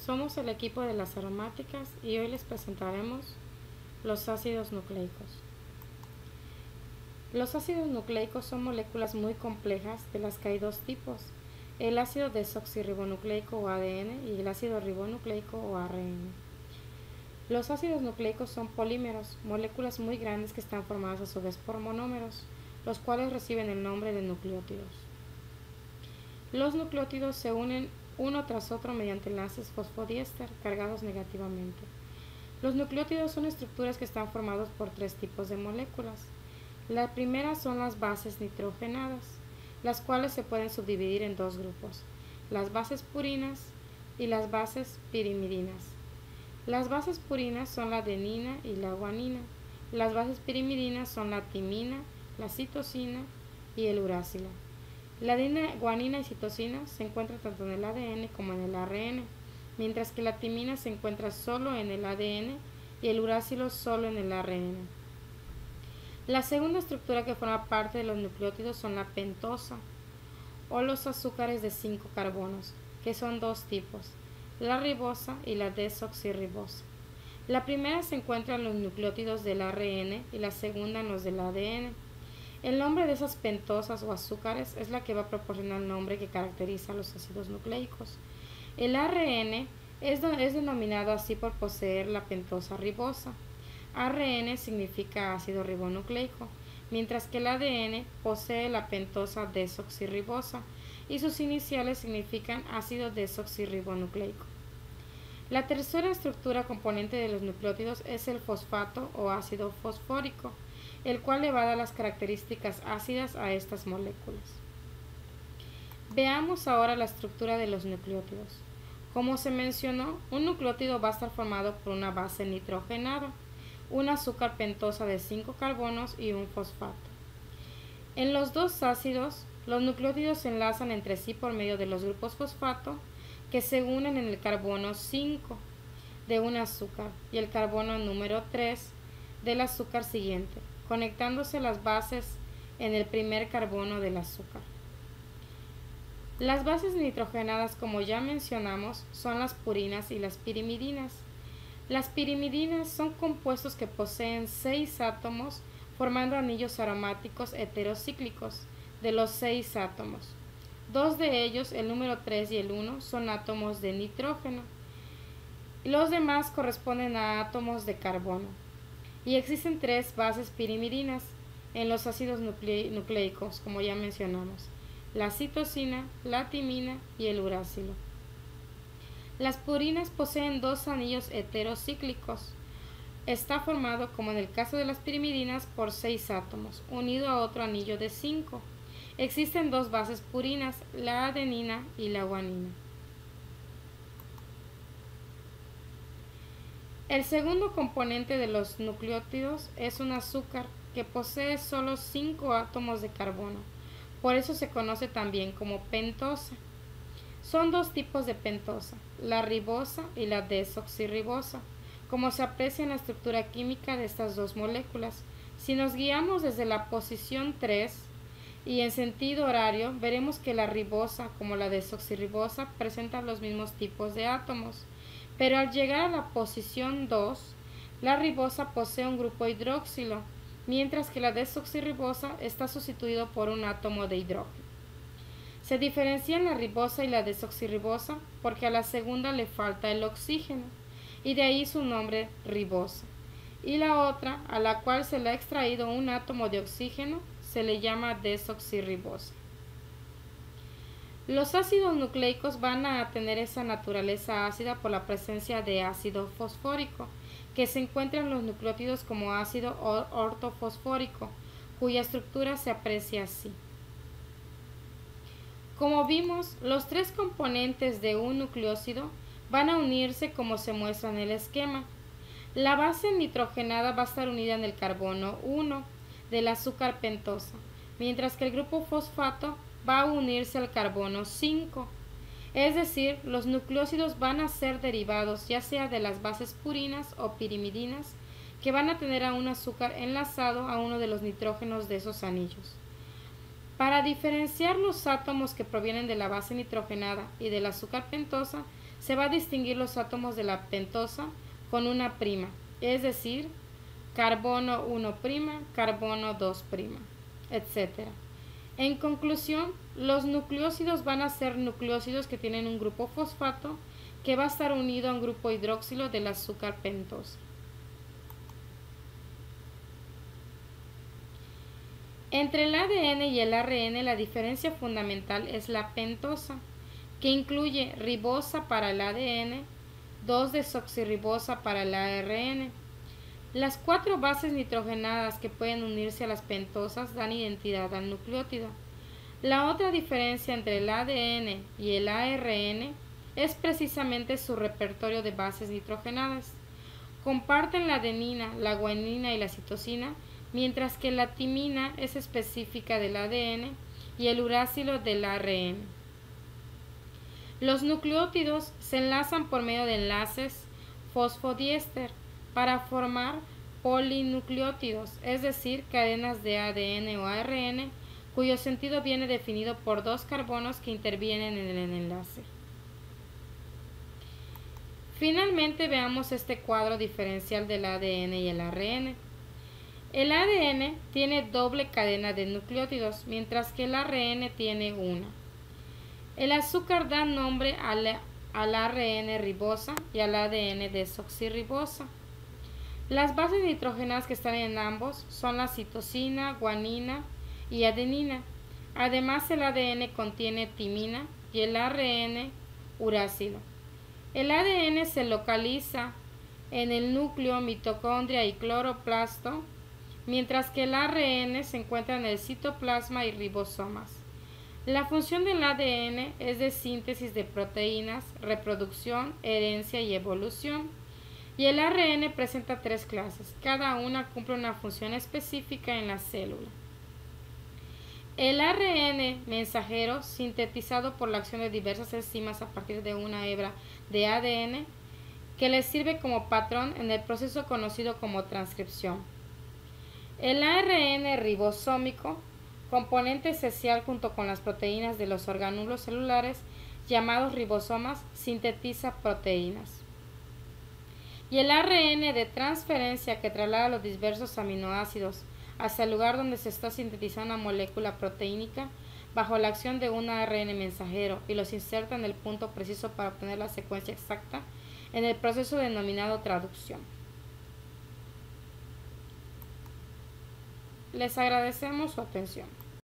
Somos el equipo de las aromáticas y hoy les presentaremos los ácidos nucleicos. Los ácidos nucleicos son moléculas muy complejas de las que hay dos tipos, el ácido desoxirribonucleico o ADN y el ácido ribonucleico o ARN. Los ácidos nucleicos son polímeros, moléculas muy grandes que están formadas a su vez por monómeros, los cuales reciben el nombre de nucleótidos. Los nucleótidos se unen uno tras otro mediante enlaces fosfodiéster cargados negativamente. Los nucleótidos son estructuras que están formados por tres tipos de moléculas. La primera son las bases nitrogenadas, las cuales se pueden subdividir en dos grupos, las bases purinas y las bases pirimidinas. Las bases purinas son la adenina y la guanina. Las bases pirimidinas son la timina, la citosina y el uracilo. La adenina, guanina y citosina se encuentran tanto en el ADN como en el ARN, mientras que la timina se encuentra solo en el ADN y el uracilo solo en el ARN. La segunda estructura que forma parte de los nucleótidos son la pentosa o los azúcares de 5 carbonos, que son dos tipos, la ribosa y la desoxirribosa. La primera se encuentra en los nucleótidos del ARN y la segunda en los del ADN. El nombre de esas pentosas o azúcares es la que va a proporcionar el nombre que caracteriza a los ácidos nucleicos. El ARN es denominado así por poseer la pentosa ribosa. ARN significa ácido ribonucleico, mientras que el ADN posee la pentosa desoxirribosa y sus iniciales significan ácido desoxirribonucleico. La tercera estructura componente de los nucleótidos es el fosfato o ácido fosfórico, el cual le va a dar las características ácidas a estas moléculas. Veamos ahora la estructura de los nucleótidos. Como se mencionó, un nucleótido va a estar formado por una base nitrogenada, un azúcar pentosa de 5 carbonos y un fosfato. En los dos ácidos, los nucleótidos se enlazan entre sí por medio de los grupos fosfato que se unen en el carbono 5 de un azúcar y el carbono número 3 del azúcar siguiente, conectándose las bases en el primer carbono del azúcar. Las bases nitrogenadas, como ya mencionamos, son las purinas y las pirimidinas. Las pirimidinas son compuestos que poseen 6 átomos formando anillos aromáticos heterocíclicos de los 6 átomos. 2 de ellos, el número 3 y el 1, son átomos de nitrógeno. Los demás corresponden a átomos de carbono. Y existen 3 bases pirimidinas en los ácidos nucleicos, como ya mencionamos, la citosina, la timina y el uracilo. Las purinas poseen 2 anillos heterocíclicos. Está formado, como en el caso de las pirimidinas, por 6 átomos, unido a otro anillo de 5. Existen 2 bases purinas, la adenina y la guanina. El segundo componente de los nucleótidos es un azúcar que posee solo 5 átomos de carbono, por eso se conoce también como pentosa. Son 2 tipos de pentosa, la ribosa y la desoxirribosa, como se aprecia en la estructura química de estas dos moléculas. Si nos guiamos desde la posición 3 y en sentido horario, veremos que la ribosa como la desoxirribosa presentan los mismos tipos de átomos. Pero al llegar a la posición 2, la ribosa posee un grupo hidroxilo, mientras que la desoxirribosa está sustituido por un átomo de hidrógeno. Se diferencian la ribosa y la desoxirribosa porque a la segunda le falta el oxígeno, y de ahí su nombre ribosa. Y la otra, a la cual se le ha extraído un átomo de oxígeno, se le llama desoxirribosa. Los ácidos nucleicos van a tener esa naturaleza ácida por la presencia de ácido fosfórico, que se encuentra en los nucleótidos como ácido ortofosfórico, cuya estructura se aprecia así. Como vimos, los 3 componentes de un nucleócido van a unirse como se muestra en el esquema. La base nitrogenada va a estar unida en el carbono 1 del azúcar pentosa, mientras que el grupo fosfato va a unirse al carbono 5. Es decir, los nucleócidos van a ser derivados ya sea de las bases purinas o pirimidinas, que van a tener a un azúcar enlazado a uno de los nitrógenos de esos anillos. Para diferenciar los átomos que provienen de la base nitrogenada y del azúcar pentosa, se va a distinguir los átomos de la pentosa con una prima, es decir, carbono 1', carbono 2', etc. En conclusión, los nucleósidos van a ser nucleósidos que tienen un grupo fosfato que va a estar unido a un grupo hidroxilo del azúcar pentosa. Entre el ADN y el ARN la diferencia fundamental es la pentosa, que incluye ribosa para el ADN, 2-desoxirribosa para el ARN. Las 4 bases nitrogenadas que pueden unirse a las pentosas dan identidad al nucleótido. La otra diferencia entre el ADN y el ARN es precisamente su repertorio de bases nitrogenadas. Comparten la adenina, la guanina y la citosina, mientras que la timina es específica del ADN y el uracilo del ARN. Los nucleótidos se enlazan por medio de enlaces fosfodiéster para formar polinucleótidos, es decir, cadenas de ADN o ARN, cuyo sentido viene definido por 2 carbonos que intervienen en el enlace. Finalmente veamos este cuadro diferencial del ADN y el ARN. El ADN tiene doble cadena de nucleótidos, mientras que el ARN tiene una. El azúcar da nombre al ARN ribosa y al ADN desoxirribosa. Las bases nitrogenadas que están en ambos son la citosina, guanina y adenina. Además, el ADN contiene timina y el ARN uracilo. El ADN se localiza en el núcleo, mitocondria y cloroplasto, mientras que el ARN se encuentra en el citoplasma y ribosomas. La función del ADN es de síntesis de proteínas, reproducción, herencia y evolución. Y el ARN presenta 3 clases, cada una cumple una función específica en la célula. El ARN mensajero, sintetizado por la acción de diversas enzimas a partir de una hebra de ADN, que le sirve como patrón en el proceso conocido como transcripción. El ARN ribosómico, componente esencial junto con las proteínas de los orgánulos celulares llamados ribosomas, sintetiza proteínas. Y el ARN de transferencia, que traslada los diversos aminoácidos hacia el lugar donde se está sintetizando una molécula proteínica bajo la acción de un ARN mensajero y los inserta en el punto preciso para obtener la secuencia exacta en el proceso denominado traducción. Les agradecemos su atención.